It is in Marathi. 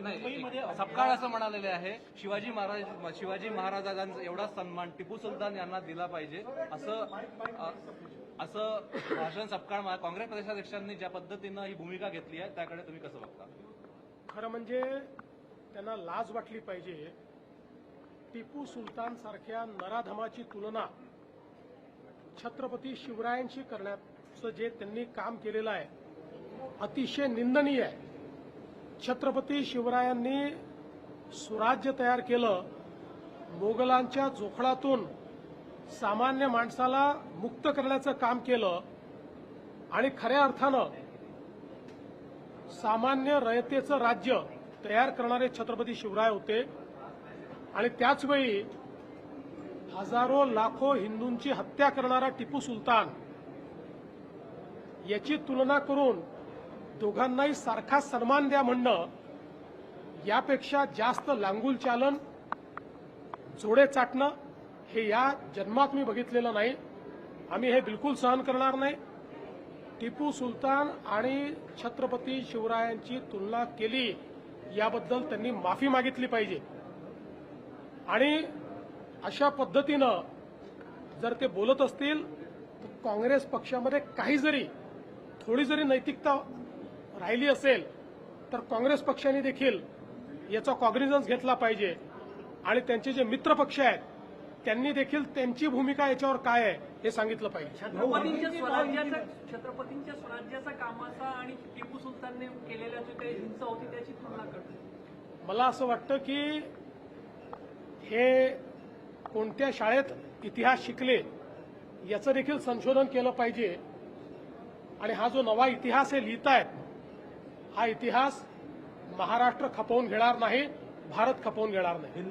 नाही, सपकाळ असं म्हणालेले आहे शिवाजी महाराजांचा एवढा सन्मान टिपू सुलतान यांना दिला पाहिजे असं भाषण सपकाळ काँग्रेस प्रदेशाध्यक्षांनी ज्या पद्धतीनं ही भूमिका घेतली आहे त्याकडे तुम्ही कसं बघता? खरं म्हणजे त्यांना लाज वाटली पाहिजे. टिपू सुलतान सारख्या नराधमाची तुलना छत्रपती शिवरायांशी करण्याचं जे त्यांनी काम केलेलं आहे अतिशय निंदनीय आहे. छत्रपती शिवरायांनी सुराज्य तयार केलं, मोगलांच्या जोखडातून सामान्य माणसाला मुक्त करण्याचं काम केलं आणि खऱ्या अर्थानं सामान्य रयतेचं राज्य तयार करणारे छत्रपती शिवराय होते. आणि त्याचवेळी हजारो लाखो हिंदूंची हत्या करणारा टिपू सुलतान याची तुलना करून दोघांनाही सारखा सन्मान द्या म्हणणं यापेक्षा जास्त लांगुल चालन, जोडे चाटणं हे या जन्मात मी बघितलेलं नाही. आम्ही हे बिलकुल सहन करणार नाही. टिपू सुलतान आणि छत्रपती शिवरायांची तुलना केली याबद्दल त्यांनी माफी मागितली पाहिजे. आणि अशा पद्धतीनं जर ते बोलत असतील तर काँग्रेस पक्षामध्ये थोडी जरी नैतिकता राहिली असेल तर काँग्रेस पक्षाने देखील याचा कॉग्निझन्स घेतला पाहिजे. आणि त्यांचे जे मित्र पक्ष आहेत त्यांनी देखील त्यांची भूमिका याच्यावर काय आहे हे सांगितलं पाहिजे. छत्रपतींच्या स्वराज्याचा कामाचा आणि टिपू सुलतानने केलेल्या जो काही हिंसा होती त्याची तुलना करते. मला असं वाटतं की हे कोणत्या शाळेत इतिहास शिकले याचं देखील संशोधन केलं पाहिजे. आणि हा जो नवा इतिहास हे लिहितायत हा इतिहास महाराष्ट्र खपवून घेणार नाही, भारत खपवून घेणार नाही.